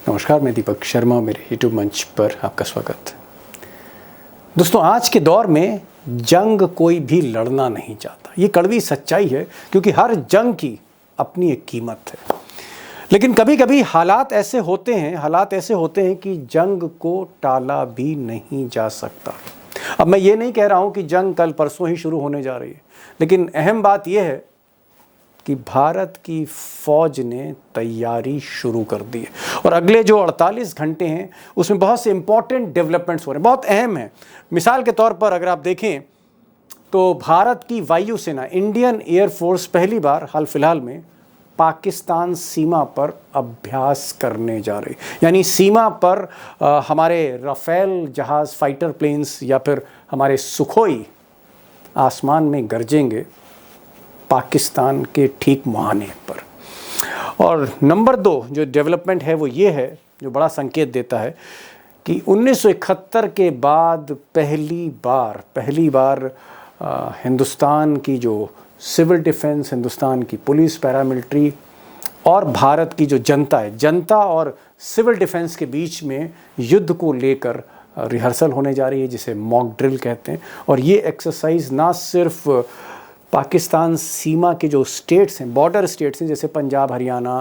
नमस्कार, मैं दीपक शर्मा, मेरे यूट्यूब मंच पर आपका स्वागत। दोस्तों, आज के दौर में जंग कोई भी लड़ना नहीं चाहता। ये कड़वी सच्चाई है, क्योंकि हर जंग की अपनी एक कीमत है। लेकिन कभी कभी हालात ऐसे होते हैं कि जंग को टाला भी नहीं जा सकता। अब मैं ये नहीं कह रहा हूँ कि जंग कल परसों ही शुरू होने जा रही है, लेकिन अहम बात यह है कि भारत की फौज ने तैयारी शुरू कर दी है और अगले जो 48 घंटे हैं उसमें बहुत से इंपॉर्टेंट डेवलपमेंट्स हो रहे हैं, बहुत अहम है। मिसाल के तौर पर अगर आप देखें तो भारत की वायुसेना, इंडियन एयरफोर्स पहली बार हाल फिलहाल में पाकिस्तान सीमा पर अभ्यास करने जा रही, यानी सीमा पर हमारे राफेल जहाज़, फाइटर प्लेन्स या फिर हमारे सुखोई आसमान में गरजेंगे पाकिस्तान के ठीक मुहाने पर। और नंबर 2 जो डेवलपमेंट है वो ये है, जो बड़ा संकेत देता है कि 1971 के बाद पहली बार हिंदुस्तान की जो सिविल डिफेंस, हिंदुस्तान की पुलिस, पैरामिलिट्री और भारत की जो जनता और सिविल डिफेंस के बीच में युद्ध को लेकर रिहर्सल होने जा रही है, जिसे मॉक ड्रिल कहते हैं। और ये एक्सरसाइज ना सिर्फ पाकिस्तान सीमा के जो स्टेट्स हैं, बॉर्डर स्टेट्स हैं, जैसे पंजाब, हरियाणा,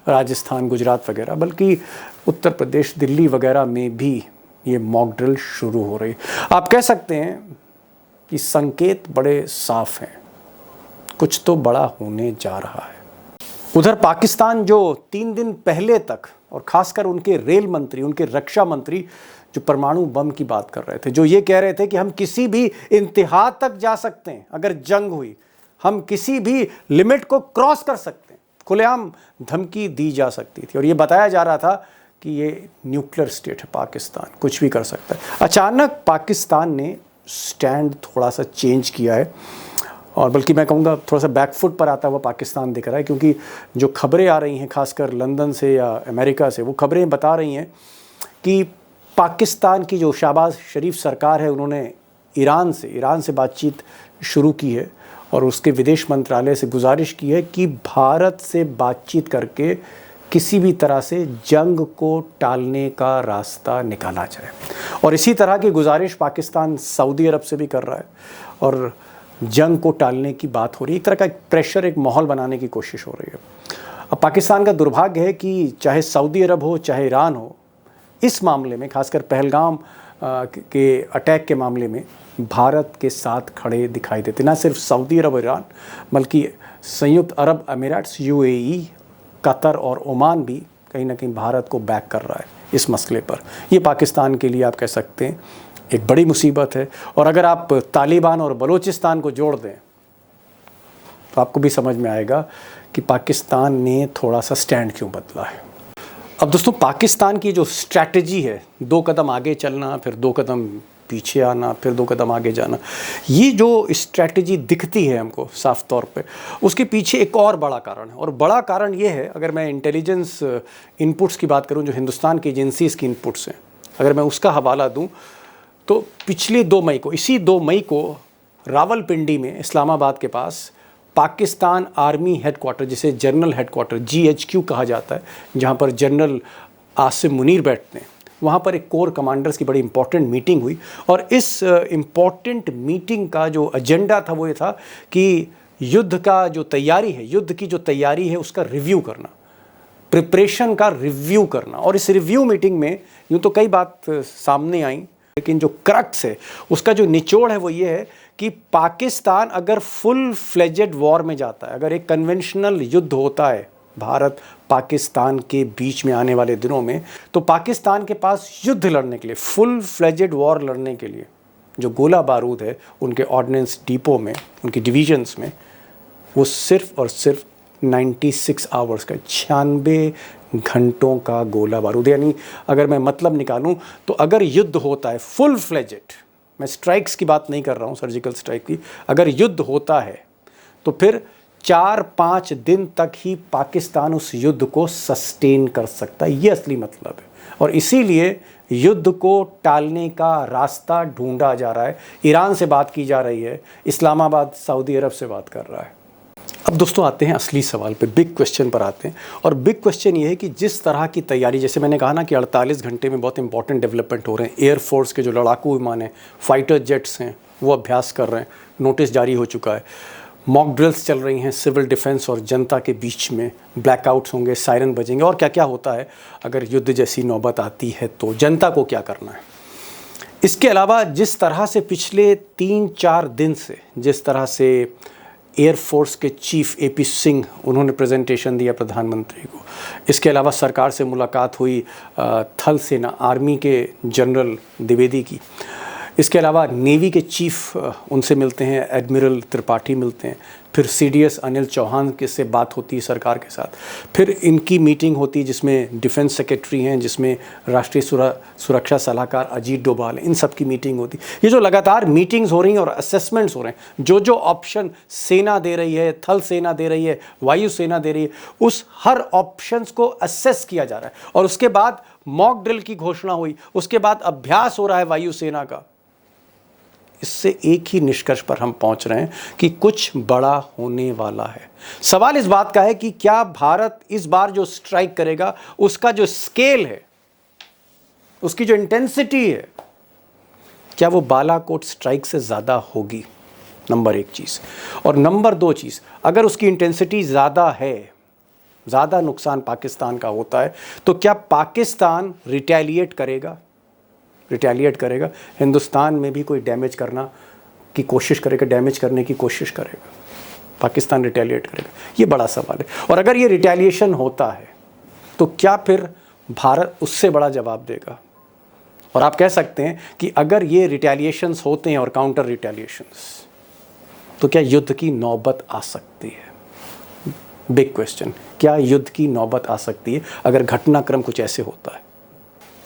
राजस्थान, गुजरात वगैरह, बल्कि उत्तर प्रदेश, दिल्ली वगैरह में भी ये मॉक ड्रिल शुरू हो रही। आप कह सकते हैं कि संकेत बड़े साफ हैं, कुछ तो बड़ा होने जा रहा है। उधर पाकिस्तान जो 3 दिन पहले तक, और खासकर उनके रेल मंत्री, उनके रक्षा मंत्री जो परमाणु बम की बात कर रहे थे, जो ये कह रहे थे कि हम किसी भी इंतहा तक जा सकते हैं, अगर जंग हुई हम किसी भी लिमिट को क्रॉस कर सकते हैं, खुलेआम धमकी दी जा सकती थी। और ये बताया जा रहा था कि ये न्यूक्लियर स्टेट है पाकिस्तान, कुछ भी कर सकता है। अचानक पाकिस्तान ने स्टैंड थोड़ा सा चेंज किया है, और बल्कि मैं कहूँगा थोड़ा सा बैकफुट पर आता हुआ पाकिस्तान दिख रहा है, क्योंकि जो खबरें आ रही हैं खासकर लंदन से या अमेरिका से, वो खबरें बता रही हैं कि पाकिस्तान की जो शहबाज शरीफ सरकार है, उन्होंने ईरान से बातचीत शुरू की है और उसके विदेश मंत्रालय से गुजारिश की है कि भारत से बातचीत करके किसी भी तरह से जंग को टालने का रास्ता निकाला जाए। और इसी तरह की गुजारिश पाकिस्तान सऊदी अरब से भी कर रहा है और जंग को टालने की बात हो रही है। एक तरह का प्रेशर, एक माहौल बनाने की कोशिश हो रही है। अब पाकिस्तान का दुर्भाग्य है कि चाहे सऊदी अरब हो, चाहे ईरान हो, इस मामले में, खासकर पहलगाम के अटैक के मामले में भारत के साथ खड़े दिखाई देते। ना सिर्फ सऊदी अरब और ईरान, बल्कि संयुक्त अरब अमीरात, UAE, कतर और ओमान भी कहीं ना कहीं भारत को बैक कर रहा है इस मसले पर। ये पाकिस्तान के लिए आप कह सकते हैं एक बड़ी मुसीबत है। और अगर आप तालिबान और बलूचिस्तान को जोड़ दें तो आपको भी समझ में आएगा कि पाकिस्तान ने थोड़ा सा स्टैंड क्यों बदला है। अब दोस्तों, पाकिस्तान की जो स्ट्रैटेजी है, 2 कदम आगे चलना, फिर 2 कदम पीछे आना, फिर 2 कदम आगे जाना, ये जो स्ट्रैटेजी दिखती है हमको साफ तौर पे, उसके पीछे एक और बड़ा कारण है। और बड़ा कारण ये है, अगर मैं इंटेलिजेंस इनपुट्स की बात करूं, जो हिंदुस्तान की एजेंसीज़ की इनपुट्स हैं, अगर मैं उसका हवाला दूं तो पिछले 2 मई को, इसी 2 मई को रावलपिंडी में, इस्लामाबाद के पास, पाकिस्तान आर्मी हेडक्वार्टर, जिसे जनरल हेडक्वार्टर GHQ कहा जाता है, जहाँ पर जनरल आसिम मुनीर बैठते हैं, वहाँ पर एक कोर कमांडर्स की बड़ी इंपॉर्टेंट मीटिंग हुई। और इस इंपॉर्टेंट मीटिंग का जो एजेंडा था वो ये था कि युद्ध की जो तैयारी है उसका रिव्यू करना, प्रिपरेशन का रिव्यू करना। और इस रिव्यू मीटिंग में यूँ तो कई बात सामने आई, लेकिन जो क्रक्स है, उसका जो निचोड़ है वो ये है कि पाकिस्तान अगर फुल फ्लेजेड वॉर में जाता है, अगर एक कन्वेंशनल युद्ध होता है भारत पाकिस्तान के बीच में आने वाले दिनों में, तो पाकिस्तान के पास युद्ध लड़ने के लिए, फुल फ्लेजेड वॉर लड़ने के लिए जो गोला बारूद है उनके ऑर्डिनेंस डिपो में, उनकी डिवीजन्स में, वो सिर्फ और सिर्फ 96 आवर्स का, 96 घंटों का गोला बारूद। यानी अगर मैं मतलब निकालूं तो अगर युद्ध होता है फुल फ्लेजेड, मैं स्ट्राइक्स की बात नहीं कर रहा हूं, सर्जिकल स्ट्राइक की, अगर युद्ध होता है तो फिर 4-5 दिन तक ही पाकिस्तान उस युद्ध को सस्टेन कर सकता है। ये असली मतलब है। और इसीलिए युद्ध को टालने का रास्ता ढूंढा जा रहा है। ईरान से बात की जा रही है, इस्लामाबाद सऊदी अरब से बात कर रहा है। अब दोस्तों आते हैं असली सवाल पे, बिग क्वेश्चन पर आते हैं। और बिग क्वेश्चन ये है कि जिस तरह की तैयारी, जैसे मैंने कहा ना कि 48 घंटे में बहुत इंपॉर्टेंट डेवलपमेंट हो रहे हैं। एयरफोर्स के जो लड़ाकू विमान हैं, फाइटर जेट्स हैं, वो अभ्यास कर रहे हैं, नोटिस जारी हो चुका है। मॉक ड्रिल्स चल रही हैं सिविल डिफेंस और जनता के बीच में, ब्लैकआउट्स होंगे, सायरन बजेंगे, और क्या क्या होता है अगर युद्ध जैसी नौबत आती है तो जनता को क्या करना है। इसके अलावा जिस तरह से पिछले 3-4 दिन से जिस तरह से एयरफोर्स के चीफ AP सिंह उन्होंने प्रेजेंटेशन दिया प्रधानमंत्री को, इसके अलावा सरकार से मुलाकात हुई थल सेना आर्मी के जनरल द्विवेदी की, इसके अलावा नेवी के चीफ उनसे मिलते हैं, एडमिरल त्रिपाठी मिलते हैं, फिर CDS अनिल चौहान के से बात होती है सरकार के साथ, फिर इनकी मीटिंग होती है जिसमें डिफेंस सेक्रेटरी हैं, जिसमें राष्ट्रीय सुरक्षा सलाहकार अजीत डोभाल हैं, इन सब की मीटिंग होती है। ये जो लगातार मीटिंग्स हो रही हैं और असेसमेंट्स हो रहे हैं, जो जो ऑप्शन सेना दे रही है, थल सेना दे रही है, वायु सेना दे रही है, उस हर ऑप्शंस को असेस किया जा रहा है। और उसके बाद मॉक ड्रिल की घोषणा हुई, उसके बाद अभ्यास हो रहा है वायु सेना का। इससे एक ही निष्कर्ष पर हम पहुंच रहे हैं कि कुछ बड़ा होने वाला है। सवाल इस बात का है कि क्या भारत इस बार जो स्ट्राइक करेगा उसका जो स्केल है, उसकी जो इंटेंसिटी है, क्या वो बालाकोट स्ट्राइक से ज़्यादा होगी? नंबर 1 चीज़। और नंबर 2 चीज़, अगर उसकी इंटेंसिटी ज़्यादा है, ज़्यादा नुकसान पाकिस्तान का होता है, तो क्या पाकिस्तान रिटेलिएट करेगा? हिंदुस्तान में भी कोई डैमेज करना की कोशिश करेगा, डैमेज करने की कोशिश करेगा, पाकिस्तान रिटेलिएट करेगा? ये बड़ा सवाल है। और अगर ये रिटेलिएशन होता है तो क्या फिर भारत उससे बड़ा जवाब देगा? और आप कह सकते हैं कि अगर ये रिटेलिएशंस होते हैं और काउंटर रिटेलिएशंस, तो क्या युद्ध की नौबत आ सकती है? बिग क्वेश्चन, क्या युद्ध की नौबत आ सकती है अगर घटनाक्रम कुछ ऐसे होता है?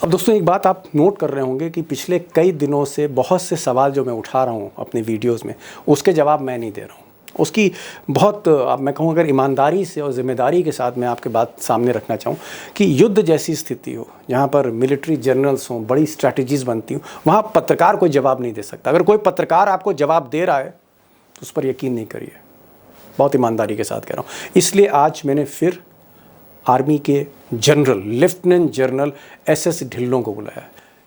अब दोस्तों एक बात आप नोट कर रहे होंगे कि पिछले कई दिनों से बहुत से सवाल जो मैं उठा रहा हूँ अपने वीडियोस में, उसके जवाब मैं नहीं दे रहा हूँ। उसकी बहुत, अब मैं कहूँ अगर ईमानदारी से और ज़िम्मेदारी के साथ मैं आपके बात सामने रखना चाहूँ कि युद्ध जैसी स्थिति हो, जहाँ पर मिलिट्री जनरल्स हों, बड़ी स्ट्रैटेजीज़ बनती हों, वहाँ पत्रकार कोई जवाब नहीं दे सकता। अगर कोई पत्रकार आपको जवाब दे रहा है तो उस पर यकीन नहीं करिए, बहुत ईमानदारी के साथ कह रहा हूँ। इसलिए आज मैंने फिर आर्मी के general, lieutenant general SS Dhillon को बुलाया,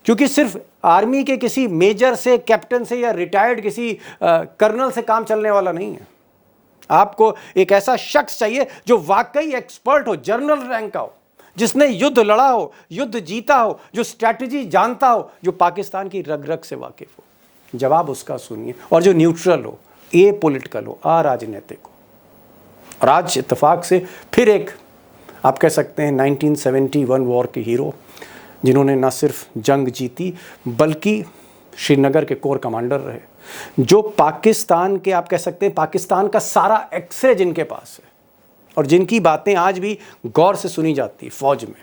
क्योंकि सिर्फ आर्मी के किसी मेजर से, कैप्टन से या रिटायर्ड किसी कर्नल से काम चलने वाला नहीं है। आपको एक ऐसा शख्स चाहिए जो वाकई एक्सपर्ट हो, जनरल रैंक का हो, जिसने युद्ध लड़ा हो, युद्ध जीता हो, जो स्ट्रैटेजी जानता हो, जो पाकिस्तान की रग रग से वाकिफ हो। जवाब उसका सुनिए, और जो न्यूट्रल हो, एपॉलिटिकल हो, अराजनीतिक हो। और आज इत्तेफाक से फिर एक, आप कह सकते हैं 1971 वॉर के हीरो, जिन्होंने न सिर्फ जंग जीती बल्कि श्रीनगर के कोर कमांडर रहे, जो पाकिस्तान के, आप कह सकते हैं पाकिस्तान का सारा एक्सरे जिनके पास है और जिनकी बातें आज भी गौर से सुनी जाती फौज में,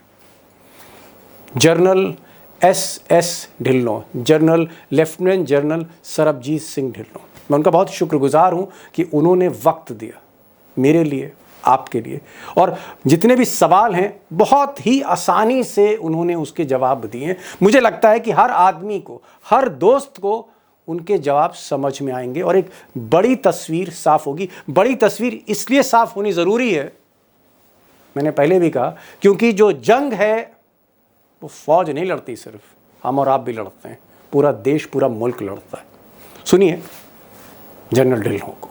general SS Dhillon, general lieutenant general Sarabjit Singh Dhillon. मैं उनका बहुत शुक्रगुजार हूं कि उन्होंने वक्त दिया मेरे लिए, आपके लिए, और जितने भी सवाल हैं बहुत ही आसानी से उन्होंने उसके जवाब दिए हैं। मुझे लगता है कि हर आदमी को, हर दोस्त को उनके जवाब समझ में आएंगे और एक बड़ी तस्वीर साफ होगी। बड़ी तस्वीर इसलिए साफ होनी ज़रूरी है, मैंने पहले भी कहा, क्योंकि जो जंग है वो फौज नहीं लड़ती, सिर्फ हम और आप भी लड़ते हैं, पूरा देश, पूरा मुल्क लड़ता है। सुनिए जनरल ढिल्लों को।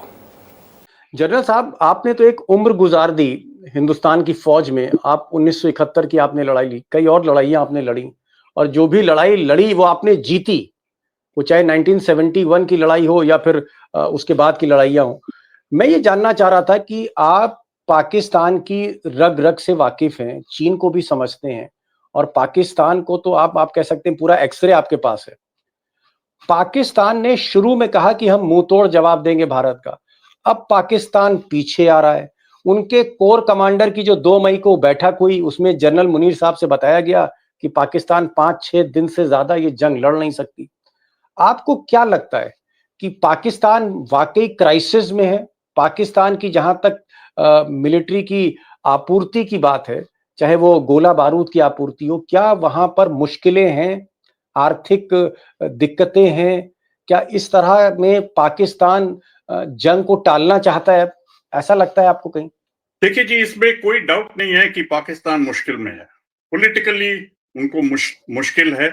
जनरल साहब, आपने तो एक उम्र गुजार दी हिंदुस्तान की फौज में। आप 1971 की आपने लड़ाई ली, कई और लड़ाइयां आपने लड़ी, और जो भी लड़ाई लड़ी वो आपने जीती, वो चाहे 1971 की लड़ाई हो या फिर उसके बाद की लड़ाइयां हो। मैं ये जानना चाह रहा था कि आप पाकिस्तान की रग रग से वाकिफ हैं, चीन को भी समझते हैं, और पाकिस्तान को तो आप कह सकते हैं पूरा एक्सरे आपके पास है। पाकिस्तान ने शुरू में कहा कि हम मुंह तोड़ जवाब देंगे भारत का, अब पाकिस्तान पीछे आ रहा है। उनके कोर कमांडर की जो 2 मई को बैठक हुई, उसमें जनरल मुनीर साहब से बताया गया कि पाकिस्तान 5-6 दिन से ज्यादा ये जंग लड़ नहीं सकती। आपको क्या लगता है कि पाकिस्तान वाकई क्राइसिस में है? पाकिस्तान की जहां तक मिलिट्री की आपूर्ति की बात है, चाहे वो गोला बारूद की आपूर्ति हो, क्या वहां पर मुश्किलें हैं, आर्थिक दिक्कतें हैं? क्या इस तरह में पाकिस्तान जंग को टालना चाहता है? ऐसा लगता है आपको कहीं? देखिए जी, इसमें कोई डाउट नहीं है कि पाकिस्तान मुश्किल में है। पॉलिटिकली उनको मुश्किल है,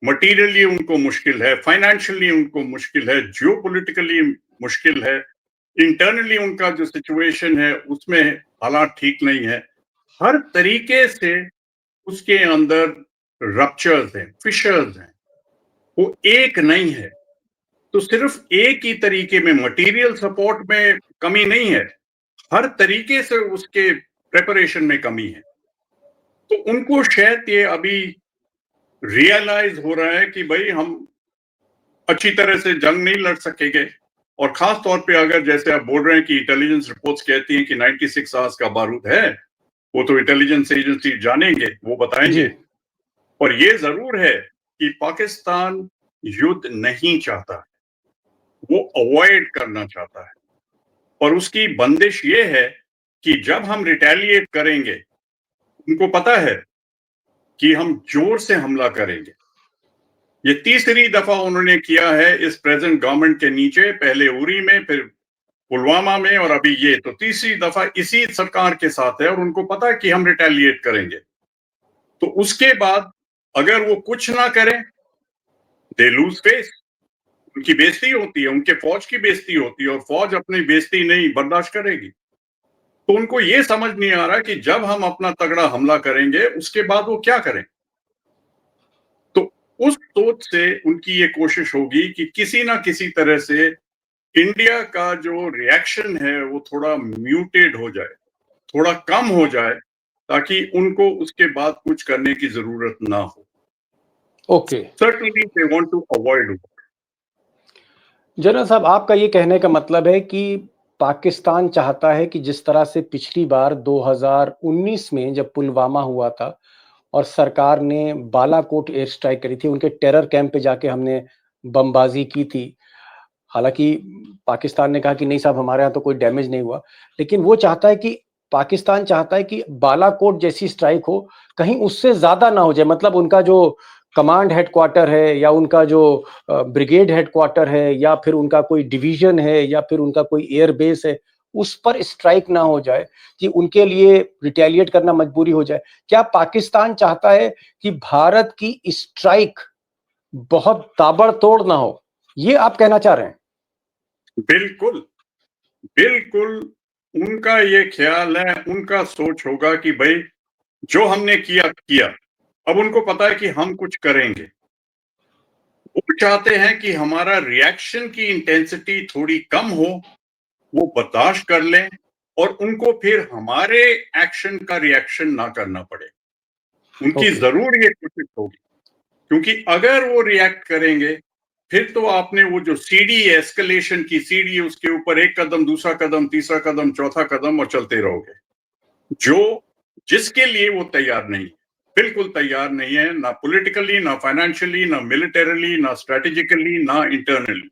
मटीरियली उनको मुश्किल है, फाइनेंशियली उनको मुश्किल है, जियोपॉलिटिकली मुश्किल है, इंटरनली उनका जो सिचुएशन है उसमें हालात ठीक नहीं है। हर तरीके से उसके अंदर रप्चर्स हैं, फिशर्स हैं, वो एक नहीं है। तो सिर्फ एक ही तरीके में मटेरियल सपोर्ट में कमी नहीं है, हर तरीके से उसके प्रिपरेशन में कमी है। तो उनको शायद ये अभी रियलाइज हो रहा है कि भाई हम अच्छी तरह से जंग नहीं लड़ सकेंगे। और खास तौर पे अगर जैसे आप बोल रहे हैं कि इंटेलिजेंस रिपोर्ट्स कहती हैं कि 96 आवर्स का बारूद है, वो तो इंटेलिजेंस एजेंसी जानेंगे, वो बताएंगे। जी। और ये जरूर है कि पाकिस्तान युद्ध नहीं चाहता, वो अवॉइड करना चाहता है। और उसकी बंदिश ये है कि जब हम रिटेलिएट करेंगे, उनको पता है कि हम जोर से हमला करेंगे। ये तीसरी दफा उन्होंने किया है इस प्रेजेंट गवर्नमेंट के नीचे, पहले उरी में, फिर पुलवामा में, और अभी ये तो तीसरी दफा इसी सरकार के साथ है। और उनको पता है कि हम रिटेलिएट करेंगे। तो उसके बाद अगर वो कुछ ना करें, दे लूज फेस, उनकी बेइज्जती होती है, उनके फौज की बेइज्जती होती है, और फौज अपनी बेइज्जती नहीं बर्दाश्त करेगी। तो उनको ये समझ नहीं आ रहा कि जब हम अपना तगड़ा हमला करेंगे उसके बाद वो क्या करें। तो उस सोच से उनकी ये कोशिश होगी कि किसी ना किसी तरह से इंडिया का जो रिएक्शन है वो थोड़ा म्यूटेड हो जाए, थोड़ा कम हो जाए, ताकि उनको उसके बाद कुछ करने की जरूरत ना हो। Okay. Certainly they want to avoid. General साहब, आपका ये कहने का मतलब है कि पाकिस्तान चाहता है कि जिस तरह से पिछली बार 2019 में जब पुलवामा हुआ था और सरकार ने बालाकोट एयर स्ट्राइक करी थी, उनके टेरर कैंप पे जाके हमने बमबाजी की थी। हालांकि पाकिस्तान ने कहा कि नहीं साहब, हमारे यहाँ तो कोई डैमेज नहीं हुआ, लेकिन वो चाहता है कि पाकिस्तान चाहता है कि बालाकोट जैसी स्ट्राइक हो, कहीं उससे ज्यादा ना हो जाए। मतलब उनका जो कमांड हेडक्वार्टर है या उनका जो ब्रिगेड हेडक्वार्टर है या फिर उनका कोई डिवीजन है या फिर उनका कोई एयर बेस है, उस पर स्ट्राइक ना हो जाए कि उनके लिए रिटेलिएट करना मजबूरी हो जाए। क्या पाकिस्तान चाहता है कि भारत की स्ट्राइक बहुत ताबड़तोड़ ना हो, ये आप कहना चाह रहे हैं? बिल्कुल, बिल्कुल। उनका ये ख्याल है, उनका सोच होगा कि भाई जो हमने किया किया, अब उनको पता है कि हम कुछ करेंगे। वो चाहते हैं कि हमारा रिएक्शन की इंटेंसिटी थोड़ी कम हो, वो बर्दाश्त कर लें, और उनको फिर हमारे एक्शन का रिएक्शन ना करना पड़े। उनकी ओके। जरूर ये कोशिश होगी, क्योंकि अगर वो रिएक्ट करेंगे, फिर तो आपने वो जो सीढ़ी एस्केलेशन की सीढ़ी, उसके ऊपर एक कदम, दूसरा कदम, तीसरा कदम, चौथा कदम, और चलते रहोगे। जो जिसके लिए वो तैयार नहीं, बिल्कुल तैयार नहीं है, ना पॉलिटिकली, ना फाइनेंशियली, ना मिलिटरीली, ना स्ट्रेटेजिकली, ना इंटरनली।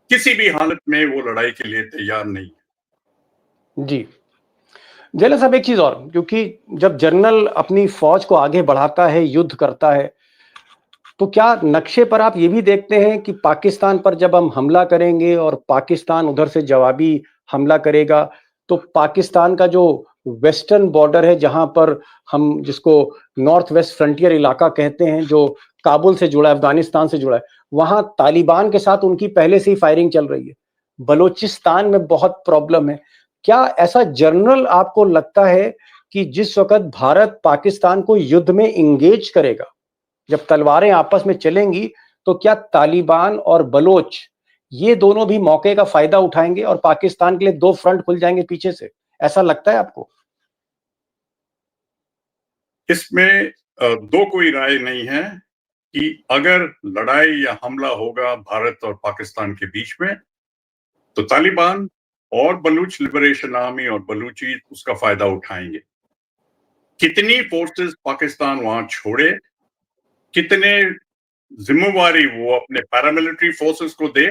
किसी भी हालत में वो लड़ाई के लिए तैयार नहीं है। जी। जेलर साहब, एक चीज और, क्योंकि जब जनरल अपनी फौज को आगे बढ़ाता है, युद्ध करता है, तो क्या नक्शे पर आप ये भी देखते हैं कि पाकिस्तान पर जब हम हमला करेंगे और पाकिस्तान उधर से जवाबी हमला करेगा, तो पाकिस्तान का जो वेस्टर्न बॉर्डर है, जहां पर हम जिसको नॉर्थ वेस्ट फ्रंटियर इलाका कहते हैं, जो काबुल से जुड़ा है, अफगानिस्तान से जुड़ा है, वहां तालिबान के साथ उनकी पहले से ही फायरिंग चल रही है। बलूचिस्तान में बहुत प्रॉब्लम है। क्या ऐसा जनरल आपको लगता है कि जिस वक्त भारत पाकिस्तान को युद्ध में इंगेज करेगा, जब तलवारें आपस में चलेंगी, तो क्या तालिबान और बलोच ये दोनों भी मौके का फायदा उठाएंगे और पाकिस्तान के लिए दो फ्रंट खुल जाएंगे पीछे से? ऐसा लगता है आपको? इसमें दो कोई राय नहीं है कि अगर लड़ाई या हमला होगा भारत और पाकिस्तान के बीच में, तो तालिबान और बलूच लिबरेशन आर्मी और बलूची उसका फायदा उठाएंगे। कितनी फोर्सेस पाकिस्तान वहां छोड़े, कितने जिम्मेवारी वो अपने पैरामिलिट्री फोर्सेस को दे,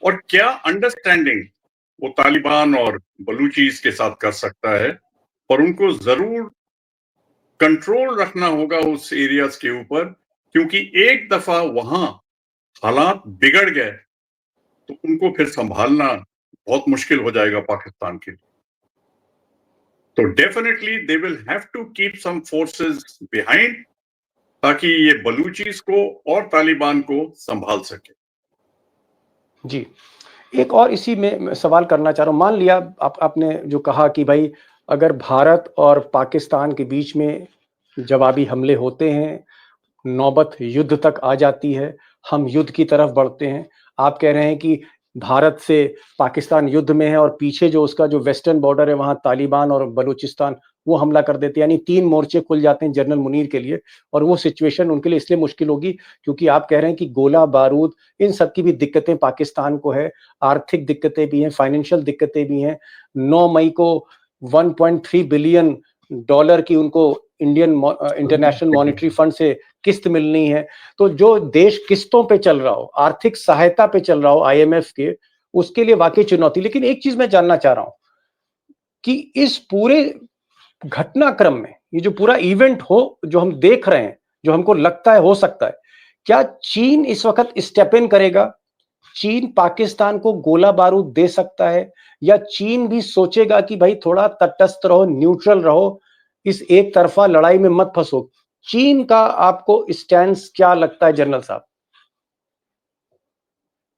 और क्या अंडरस्टैंडिंग वो तालिबान और बलूचीज के साथ कर सकता है, और उनको जरूर कंट्रोल रखना होगा उस एरियाज के ऊपर, क्योंकि एक दफा वहां हालात बिगड़ गए तो उनको फिर संभालना बहुत मुश्किल हो जाएगा पाकिस्तान के लिए। तो definitely they will have to keep some forces behind, ताकि ये बलूचिस को और तालिबान को संभाल सके। जी। एक और इसी में मैं सवाल करना चाह रहा हूँ, मान लिया आपने जो कहा कि भाई अगर भारत और पाकिस्तान के बीच में जवाबी हमले होते हैं, नौबत युद्ध तक आ जाती है, हम युद्ध की तरफ बढ़ते हैं। आप कह रहे हैं कि भारत से पाकिस्तान युद्ध में है और पीछे जो उसका जो वेस्टर्न बॉर्डर है वहाँ तालिबान और बलूचिस्तान वो हमला कर देते हैं, यानी 3 मोर्चे खुल जाते हैं जनरल मुनीर के लिए और वो सिचुएशन उनके लिए इसलिए मुश्किल होगी क्योंकि आप कह रहे हैं कि गोला बारूद इन सब की भी दिक्कतें पाकिस्तान को है, आर्थिक दिक्कतें भी हैं, फाइनेंशियल दिक्कतें भी हैं। 9 मई को 1.3 बिलियन डॉलर की उनको इंटरनेशनल मॉनेटरी फंड से किस्त मिलनी है। तो जो देश किस्तों पे चल रहा हो, आर्थिक सहायता पे चल रहा हो आईएमएफ के, उसके लिए वाकई चुनौती। लेकिन एक चीज मैं जानना चाह रहा हूं कि इस पूरे घटनाक्रम में ये जो पूरा इवेंट हो जो हम देख रहे हैं, जो हमको लगता है हो सकता है, क्या चीन इस वक्त स्टेप इन करेगा? चीन पाकिस्तान को गोला बारूद दे सकता है या चीन भी सोचेगा कि भाई थोड़ा तटस्थ रहो, न्यूट्रल रहो, इस एक तरफा लड़ाई में मत फंसो? चीन का आपको स्टैंड क्या लगता है जनरल साहब?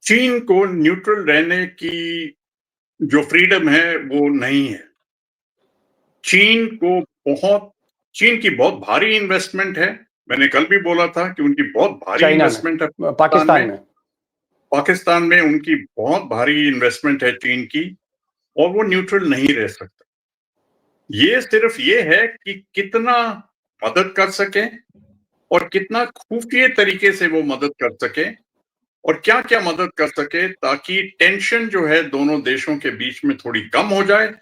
चीन को न्यूट्रल रहने की जो फ्रीडम है वो नहीं है। चीन की बहुत भारी इन्वेस्टमेंट है। मैंने कल भी बोला था कि उनकी बहुत भारी चाइना इन्वेस्टमेंट है में, पाकिस्तान में। पाकिस्तान में उनकी बहुत भारी इन्वेस्टमेंट है चीन की, और वो न्यूट्रल नहीं रह सकता। ये सिर्फ ये है कि कितना मदद कर सके और कितना खुफिया तरीके से वो मदद कर सके और क्या क्या मदद कर सके, ताकि टेंशन जो है दोनों देशों के बीच में थोड़ी कम हो जाए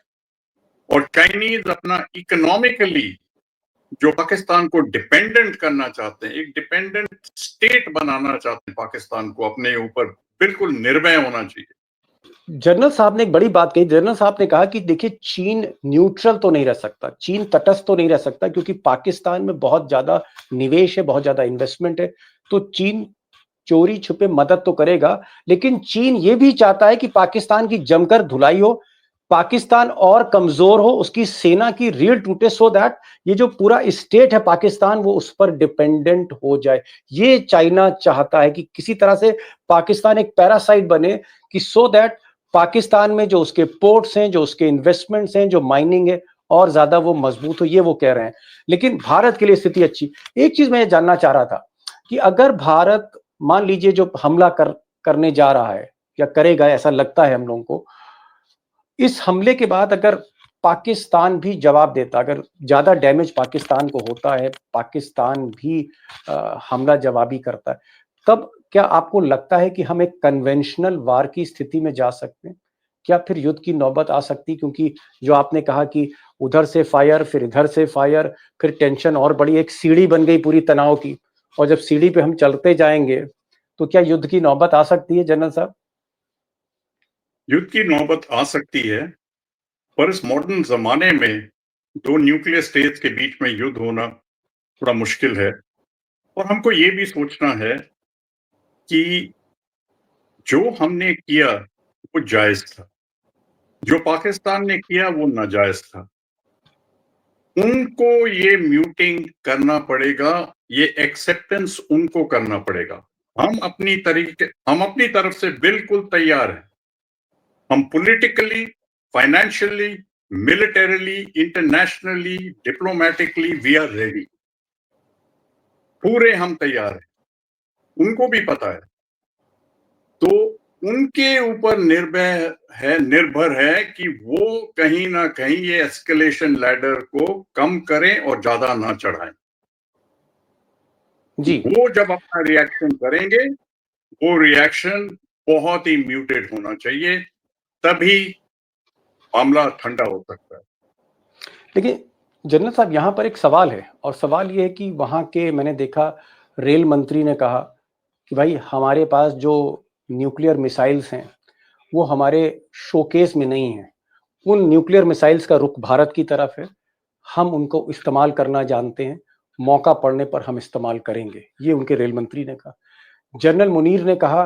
और चाइनीज अपना इकोनॉमिकली जो पाकिस्तान को डिपेंडेंट करना चाहते हैं, एक डिपेंडेंट स्टेट बनाना चाहते हैं पाकिस्तान को, अपने ऊपर बिल्कुल निर्भय होना चाहिए। जनरल साहब ने एक बड़ी बात कही। जनरल साहब ने कहा कि देखिए चीन न्यूट्रल तो नहीं रह सकता, चीन तटस्थ तो नहीं रह सकता क्योंकि पाकिस्तान में बहुत ज्यादा निवेश है, बहुत ज्यादा इन्वेस्टमेंट है। तो चीन चोरी छुपे मदद तो करेगा, लेकिन चीन ये भी चाहता है कि पाकिस्तान की जमकर धुलाई हो, पाकिस्तान और कमजोर हो, उसकी सेना की रीढ़ टूटे, सो दैट ये जो पूरा स्टेट है पाकिस्तान वो उस पर डिपेंडेंट हो जाए। ये चाइना चाहता है कि किसी तरह से पाकिस्तान एक पैरासाइट बने, कि सो दैट पाकिस्तान में जो उसके पोर्ट्स हैं, जो उसके इन्वेस्टमेंट्स हैं, जो माइनिंग है, और ज्यादा वो मजबूत हो, ये वो कह रहे हैं। लेकिन भारत के लिए स्थिति अच्छी। एक चीज मैं ये जानना चाह रहा था कि अगर भारत मान लीजिए जो हमला करने जा रहा है या करेगा, ऐसा लगता है हम लोगों को, इस हमले के बाद अगर पाकिस्तान भी जवाब देता, अगर ज्यादा डैमेज पाकिस्तान को होता है, पाकिस्तान भी हमला जवाबी करता है, तब क्या आपको लगता है कि हम एक कन्वेंशनल वार की स्थिति में जा सकते हैं? क्या फिर युद्ध की नौबत आ सकती? क्योंकि जो आपने कहा कि उधर से फायर, फिर इधर से फायर, फिर टेंशन और बड़ी, एक सीढ़ी बन गई पूरी तनाव की, और जब सीढ़ी पे हम चलते जाएंगे तो क्या युद्ध की नौबत आ सकती है जनरल साहब? युद्ध की नौबत आ सकती है, पर इस मॉडर्न जमाने में दो न्यूक्लियर स्टेट्स के बीच में युद्ध होना थोड़ा मुश्किल है। और हमको ये भी सोचना है कि जो हमने किया वो जायज था, जो पाकिस्तान ने किया वो नाजायज था। उनको ये म्यूटिंग करना पड़ेगा, ये एक्सेप्टेंस उनको करना पड़ेगा। हम अपनी तरफ से बिल्कुल तैयार हैं। हम politically, financially, militarily, internationally, diplomatically we are ready. पूरे हम तैयार हैं, उनको भी पता है। तो उनके ऊपर निर्भर है कि वो कहीं ना कहीं ये एस्केलेशन लैडर को कम करें और ज्यादा ना चढ़ाएं। जी। वो जब अपना रिएक्शन करेंगे, वो रिएक्शन बहुत ही म्यूटेड होना चाहिए, तभी मामला ठंडा हो सकता है। देखिए जनरल साहब, यहाँ पर एक सवाल है, और सवाल ये है कि वहाँ के, मैंने देखा रेल मंत्री ने कहा कि भाई हमारे पास जो न्यूक्लियर मिसाइल्स हैं वो हमारे शोकेस में नहीं है, उन न्यूक्लियर मिसाइल्स का रुख भारत की तरफ है, हम उनको इस्तेमाल करना जानते हैं, मौका पड़ने पर हम इस्तेमाल करेंगे, ये उनके रेल मंत्री ने कहा। जनरल मुनीर ने कहा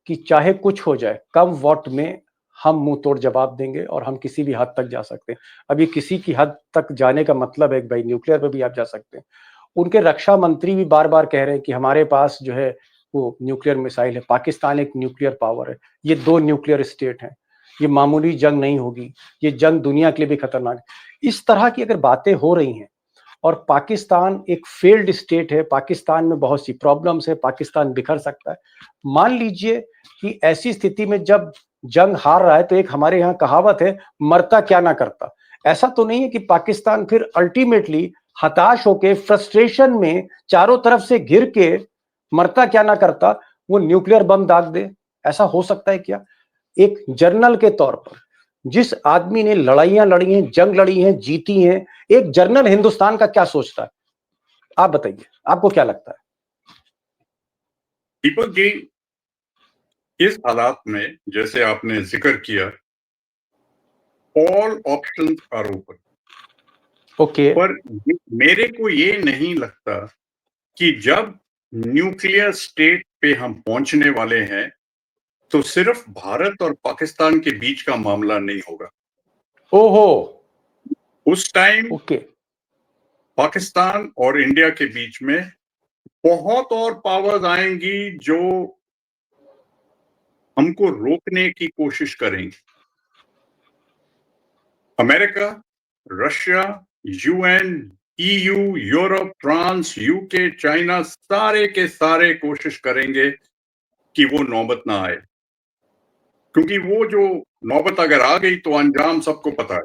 कि चाहे कुछ हो जाए, कम वॉट में, हम मुंह तोड़ जवाब देंगे और हम किसी भी हद तक जा सकते हैं। अभी किसी की हद तक जाने का मतलब है कि भाई न्यूक्लियर पे भी आप जा सकते हैं। उनके रक्षा मंत्री भी बार-बार कह रहे हैं कि हमारे पास जो है वो न्यूक्लियर मिसाइल है। पाकिस्तान एक न्यूक्लियर पावर है। ये 2 न्यूक्लियर स्टेट हैं। ये मामूली जंग नहीं होगी। ये जंग दुनिया के लिए भी खतरनाक है। इस तरह की अगर बातें हो रही हैं और पाकिस्तान एक फेल्ड स्टेट है, पाकिस्तान में बहुत सी प्रॉब्लम्स है, पाकिस्तान बिखर सकता है। मान लीजिए कि ऐसी स्थिति में जब जंग हार रहा है तो एक हमारे यहाँ कहावत है, मरता क्या ना करता। ऐसा तो नहीं है कि पाकिस्तान फिर अल्टीमेटली हताश होके फ्रस्ट्रेशन में चारों तरफ से घिर के मरता क्या ना करता, वो न्यूक्लियर बम दाग दे। ऐसा हो सकता है क्या? एक जर्नल के तौर पर जिस आदमी ने लड़ाइयां लड़ी हैं, जंग लड़ी हैं, जीती हैं, एक जर्नल हिंदुस्तान का क्या सोचता है? आप बताइए, आपको क्या लगता है? दीपक जी, इस हालात में जैसे आपने जिक्र किया, all options are open, okay. पर मेरे को ये नहीं लगता कि जब न्यूक्लियर स्टेट पे हम पहुंचने वाले हैं तो सिर्फ भारत और पाकिस्तान के बीच का मामला नहीं होगा। ओहो। उस टाइम ओके। पाकिस्तान और इंडिया के बीच में बहुत और पावर्स आएंगी जो हमको रोकने की कोशिश करेंगे। America, Russia, UN, EU, Europe, France, UK, China, सारे के सारे कोशिश करेंगे कि वो नौबत ना आए, क्योंकि वो जो नौबत अगर आ गई तो अंजाम सबको पता है।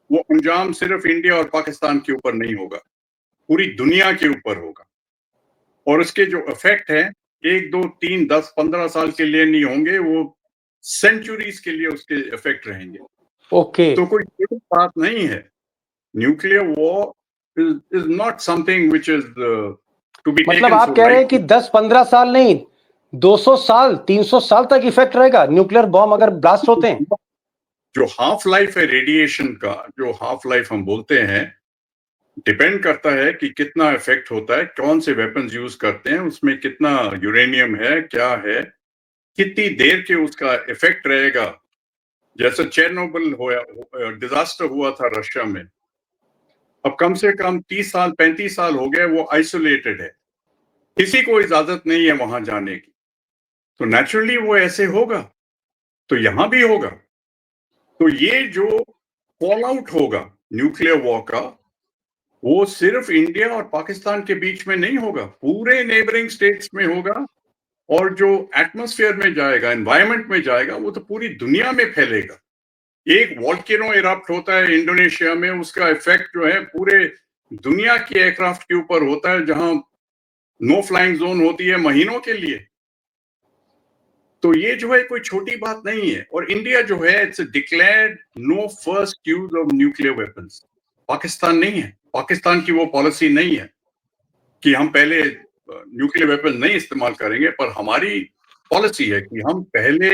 वो अंजाम सिर्फ इंडिया और पाकिस्तान के ऊपर नहीं होगा, पूरी दुनिया के ऊपर होगा। और उसके जो इफेक्ट है 1, 2, 3, 10, 15 साल के लिए नहीं होंगे, वो सेंचुरीज के लिए उसके इफेक्ट रहेंगे। ओके। तो कोई छोटी बात नहीं है। Nuclear war is not something which is to be मतलब टेकन आप सो कह रहे हैं कि लाइटली। 10-15 साल नहीं, 200 साल, 300 साल तक इफेक्ट रहेगा न्यूक्लियर बॉम्ब अगर ब्लास्ट होते हैं? जो हाफ लाइफ है रेडिएशन का, जो हाफ लाइफ हम बोलते हैं, डिपेंड करता है कि कितना इफेक्ट होता है, कौन से वेपन्स यूज करते हैं, उसमें कितना यूरेनियम है, क्या है, कितनी देर के उसका इफेक्ट रहेगा। जैसे चेरनोबिल डिजास्टर हुआ था रशिया में, अब कम से कम 30 साल 35 साल हो गए, वो आइसोलेटेड है, किसी को इजाजत नहीं है वहां जाने की, तो नेचुरली वो ऐसे होगा, तो यहां भी होगा। तो ये जो फॉल आउट होगा न्यूक्लियर वॉर का, वो सिर्फ इंडिया और पाकिस्तान के बीच में नहीं होगा, पूरे नेबरिंग स्टेट्स में होगा। और जो एटमॉस्फेयर में जाएगा, एनवायरनमेंट में जाएगा, वो तो पूरी दुनिया में फैलेगा। एक वॉल्केनो इरप्ट होता है इंडोनेशिया में, उसका इफेक्ट जो है पूरे दुनिया के एयरक्राफ्ट के ऊपर होता है, जहां नो फ्लाइंग जोन होती है महीनों के लिए। तो ये जो है कोई छोटी बात नहीं है। और इंडिया जो है, it's declared no first use of nuclear weapons. Pakistan नहीं है, पाकिस्तान की वो पॉलिसी नहीं है कि हम पहले न्यूक्लियर वेपन नहीं इस्तेमाल करेंगे, पर हमारी पॉलिसी है कि हम पहले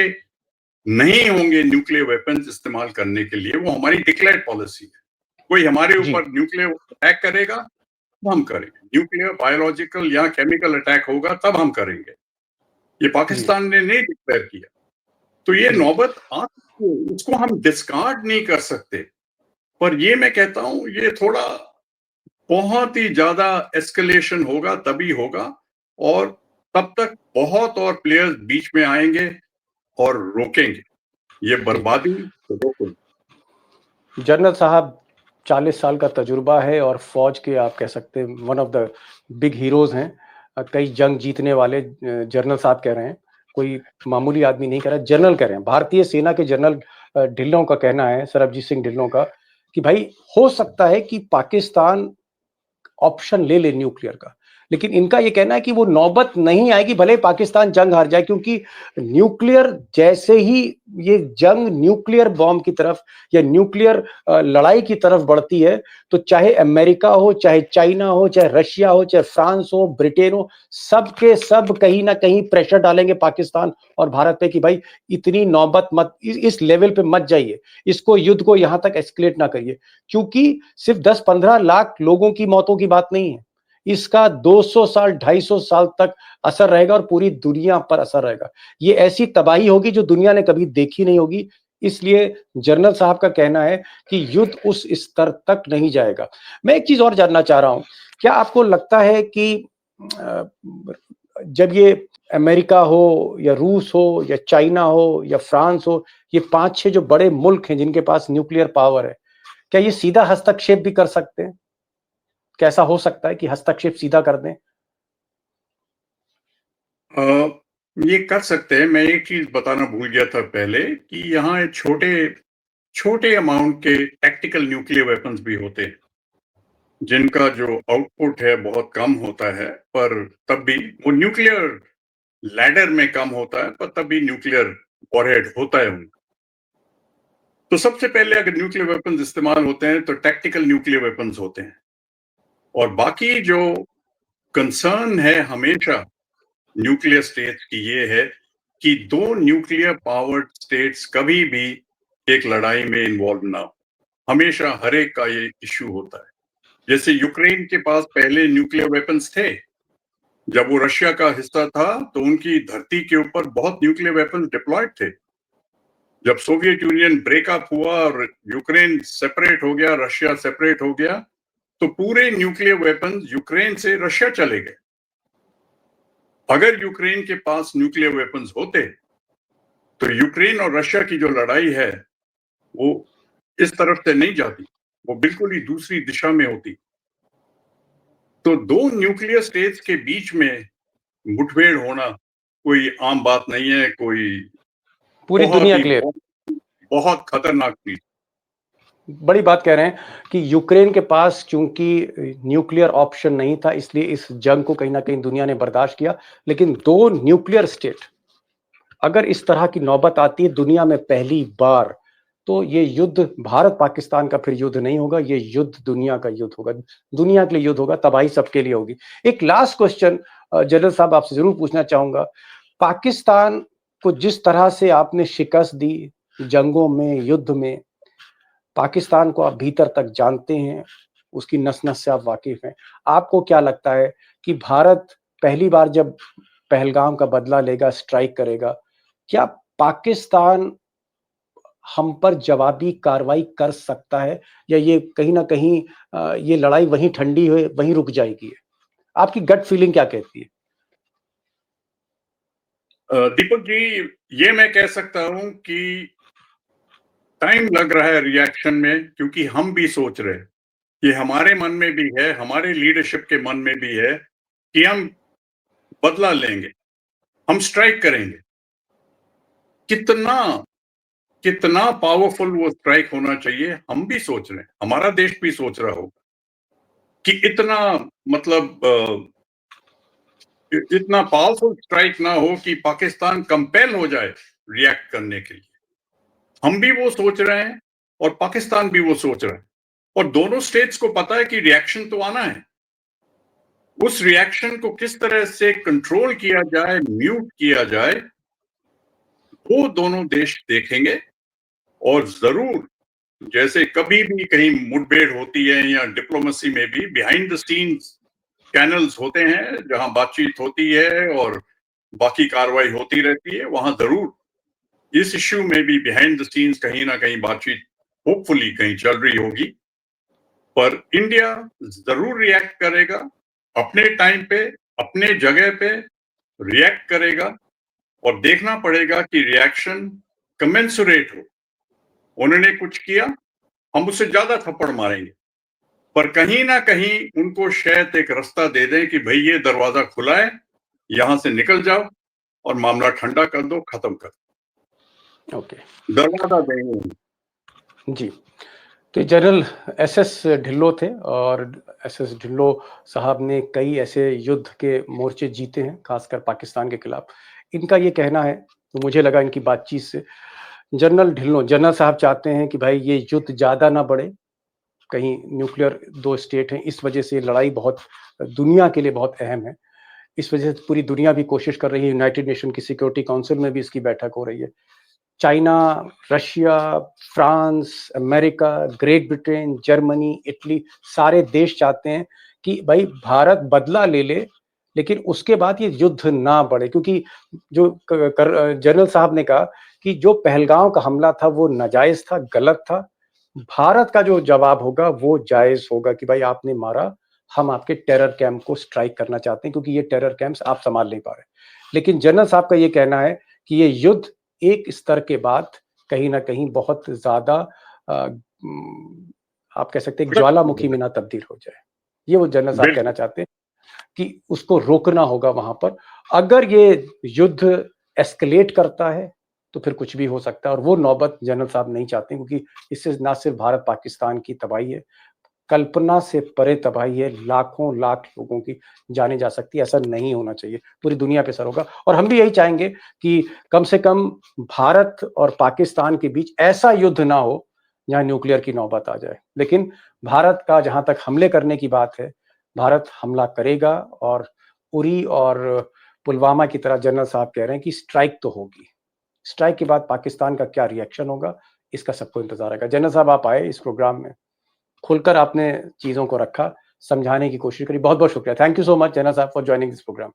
नहीं होंगे न्यूक्लियर वेपन्स इस्तेमाल करने के लिए। वो हमारी डिक्लेयर्ड पॉलिसी है। कोई हमारे जी। ऊपर न्यूक्लियर अटैक करेगा तो हम करेंगे, न्यूक्लियर, बायोलॉजिकल या केमिकल अटैक होगा तब हम करेंगे। ये जी। पाकिस्तान ने नहीं डिक्लेयर किया। तो ये जी। नौबत आ सकती है, उसको हम डिस्कार्ड नहीं कर सकते। पर ये मैं कहता हूं, ये थोड़ा बहुत ही ज्यादा एस्केलेशन होगा तभी होगा, और तब तक बहुत और प्लेयर्स बीच में आएंगे और रोकेंगे ये जी। बर्बादी को रोकेंगे। जनरल साहब 40 साल का तजुर्बा है और फौज के आप कह सकते हैं one of the big heroes हैं। कई जंग जीतने वाले जनरल साहब कह रहे हैं, कोई मामूली आदमी नहीं कह रहा, जनरल कह रहे हैं। भारतीय सेना के जनरल ढिल्लों का कहना है, सरबजीत सिंह ढिल्लों का, कि भाई हो सकता है कि पाकिस्तान ऑप्शन ले ले न्यूक्लियर का, लेकिन इनका ये कहना है कि वो नौबत नहीं आएगी भले ही पाकिस्तान जंग हार जाए, क्योंकि न्यूक्लियर जैसे ही ये जंग न्यूक्लियर बॉम्ब की तरफ या न्यूक्लियर लड़ाई की तरफ बढ़ती है, तो चाहे अमेरिका हो, चाहे चाइना हो, चाहे रशिया हो, चाहे फ्रांस हो, ब्रिटेन हो, सब के सब कहीं ना कहीं प्रेशर डालेंगे पाकिस्तान और भारत पे कि भाई इतनी नौबत मत, इस लेवल पे मत जाइए, इसको युद्ध को यहां तक एस्केलेट ना करिए, क्योंकि सिर्फ 10-15 लाख लोगों की मौतों की बात नहीं है, इसका 200 साल 250 साल तक असर रहेगा और पूरी दुनिया पर असर रहेगा। ये ऐसी तबाही होगी जो दुनिया ने कभी देखी नहीं होगी। इसलिए जनरल साहब का कहना है कि युद्ध उस स्तर तक नहीं जाएगा। मैं एक चीज़ और जानना चाह रहा हूँ, क्या आपको लगता है कि अ, जब ये अमेरिका हो या रूस हो या चाइना हो या फ्रांस हो, ये 5-6 जो बड़े मुल्क हैं जिनके पास न्यूक्लियर पावर है, क्या ये सीधा हस्तक्षेप भी कर सकते हैं? क्या ऐसा हो सकता है कि हस्तक्षेप सीधा कर दें? अ, ये कर सकते हैं। मैं एक चीज़ बताना भूल गया था पहले कि यहाँ एक छोटे छोटे अमाउंट के टैक्टिकल न्यूक्लियर वेपन्स भी होते हैं, जिनका जो आउटपुट है बहुत कम होता है, पर तब भी वो न्यूक्लियर लैडर में कम होता है, पर तब भी न्यूक्लियर वॉरहेड होता है उनका। तो सबसे पहले अगर न्यूक्लियर वेपन्स इस्तेमाल होते हैं, तो टैक्टिकल न्यूक्लियर वेपन्स होते हैं। और बाकी जो कंसर्न है हमेशा न्यूक्लियर स्टेट्स की ये है कि 2 न्यूक्लियर पावर्ड स्टेट्स कभी भी एक लड़ाई में इन्वॉल्व ना हो। हमेशा हर एक का ये इश्यू होता है। जैसे यूक्रेन के पास पहले न्यूक्लियर वेपन्स थे। जब वो रशिया का हिस्सा था, तो उनकी धरती के ऊपर बहुत न्यूक्लियर वेपन्स डिप्लॉयड थे। जब सोवियत यूनियन ब्रेकअप हुआ और यूक्रेन सेपरेट हो गया, रशिया सेपरेट हो गया, तो पूरे न्यूक्लियर वेपन्स यूक्रेन से रशिया चले गए। अगर यूक्रेन के पास न्यूक्लियर वेपन्स होते, तो यूक्रेन और रशिया की जो लड़ाई है, वो इस तरफ से नहीं जाती, वो बिल्कुल ही दूसरी दिशा में होती। तो 2 न्यूक्लियर स्टेट्स के बीच में मुठभेड़ होना कोई आम बात नहीं है, कोई पूरी बहुत दुनिया ही के लिए बहुत खतरनाक चीज़। बड़ी बात कह रहे हैं कि यूक्रेन के पास चूंकि न्यूक्लियर ऑप्शन नहीं था, इसलिए इस जंग को कहीं ना कहीं दुनिया ने बर्दाश्त किया। लेकिन 2 न्यूक्लियर स्टेट अगर इस तरह की नौबत आती है दुनिया में पहली बार, तो ये युद्ध भारत पाकिस्तान का फिर युद्ध नहीं होगा, ये युद्ध दुनिया का युद्ध होगा। दुनिया के लिए युद्ध होगा, तबाही सबके लिए होगी। एक लास्ट क्वेश्चन जनरल साहब आपसे जरूर पूछना चाहूंगा, पाकिस्तान को जिस तरह से आपने शिकस्त दी जंगों में, युद्ध में, पाकिस्तान को आप भीतर तक जानते हैं, उसकी नस-नस से आप वाकिफ हैं। आपको क्या लगता है कि भारत पहली बार जब पहलगाम का बदला लेगा, स्ट्राइक करेगा, क्या पाकिस्तान हम पर जवाबी कार्रवाई कर सकता है, या ये कहीं न कहीं ये लड़ाई वहीं ठंडी हुई वहीं रुक जाएगी? आपकी गट फीलिंग क्या कहती है? दीपक जी, ये मैं कह सकता हूँ कि टाइम लग रहा है रिएक्शन में, क्योंकि हम भी सोच रहे हैं। ये हमारे मन में भी है, हमारे लीडरशिप के मन में भी है कि हम बदला लेंगे, हम स्ट्राइक करेंगे। कितना कितना पावरफुल वो स्ट्राइक होना चाहिए, हम भी सोच रहे हैं, हमारा देश भी सोच रहा होगा कि इतना मतलब इतना पावरफुल स्ट्राइक ना हो कि पाकिस्तान कंपेल हो जाए रिएक्ट करने के लिए। हम भी वो सोच रहे हैं और पाकिस्तान भी वो सोच रहा है, और दोनों स्टेट्स को पता है कि रिएक्शन तो आना है। उस रिएक्शन को किस तरह से कंट्रोल किया जाए, म्यूट किया जाए, वो दोनों देश देखेंगे। और जरूर, जैसे कभी भी कहीं मुठभेड़ होती है या डिप्लोमेसी में भी बिहाइंड द सीन्स चैनल्स होते हैं जहां बातचीत होती है और बाकी कार्रवाई होती रहती है, वहां जरूर इस इश्यू में भी बिहाइंड द सीन्स कहीं ना कहीं बातचीत होपफुली कहीं चल रही होगी। पर इंडिया जरूर रिएक्ट करेगा, अपने टाइम पे, अपने जगह पे रिएक्ट करेगा। और देखना पड़ेगा कि रिएक्शन कमेंसुरेट हो। उन्होंने कुछ किया, हम उससे ज्यादा थप्पड़ मारेंगे, पर कहीं ना कहीं उनको शायद एक रास्ता दे दें कि भाई ये दरवाजा खुला है, यहां से निकल जाओ और मामला ठंडा कर दो, खत्म कर दो। ओके, दरवाजा देंगे उन्हें। जी। तो जनरल एसएस ढिल्लों थे, और एसएस ढिल्लों साहब ने कई ऐसे युद्ध के मोर्चे जीते हैं, खासकर पाकिस्तान के खिलाफ। इनका ये कहना है, तो मुझे लगा इनकी बातचीत से, जनरल साहब चाहते हैं कि भाई ये युद्ध ज़्यादा ना बढ़े, कहीं न्यूक्लियर 2 स्टेट हैं, इस वजह से ये लड़ाई बहुत दुनिया के लिए बहुत अहम है। इस वजह से पूरी दुनिया भी कोशिश कर रही है, यूनाइटेड नेशन की सिक्योरिटी काउंसिल में भी इसकी बैठक हो रही है। China, Russia, France, America, great Britain, Germany, Italy, सारे देश चाहते हैं कि भाई भारत बदला ले ले, लेकिन उसके बाद ये युद्ध ना बढ़े, क्योंकि जो जनरल साहब ने कहा कि जो पहलगांव का हमला था वो नाजायज था, गलत था। भारत का जो जवाब होगा वो जायज होगा कि भाई आपने मारा, हम आपके टेरर कैंप को स्ट्राइक करना चाहते हैं क्योंकि ये टेरर कैंप्स आप संभाल नहीं पा रहे। लेकिन जनरल साहब का ये कहना है कि ये युद्ध एक स्तर के बाद कहीं ना कहीं बहुत ज्यादा आप कह सकते हैं ज्वालामुखी में ना तब्दील हो जाए। ये वो जनरल साहब कहना बिल्कुल चाहते हैं कि उसको रोकना होगा वहां पर। अगर ये युद्ध एस्केलेट करता है तो फिर कुछ भी हो सकता है, और वो नौबत जनरल साहब नहीं चाहते, क्योंकि इससे ना सिर्फ भारत पाकिस्तान की तबाही है, कल्पना से परे तबाही है, लाखों लाख लोगों की जाने जा सकती है। ऐसा नहीं होना चाहिए, पूरी दुनिया पे असर होगा। और हम भी यही चाहेंगे कि कम से कम भारत और पाकिस्तान के बीच ऐसा युद्ध ना हो जहां न्यूक्लियर की नौबत आ जाए। लेकिन भारत का जहां तक हमले करने की बात है, भारत हमला करेगा, और उरी और पुलवामा की तरह जनरल साहब कह रहे हैं कि स्ट्राइक तो होगी। स्ट्राइक के बाद पाकिस्तान का क्या रिएक्शन होगा, इसका सबको इंतजार है। जनरल साहब आप आए इस प्रोग्राम में, खुलकर आपने चीजों को रखा, समझाने की कोशिश करी। बहुत बहुत शुक्रिया। Thank you so much general साहब फॉर ज्वाइनिंग दिस प्रोग्राम।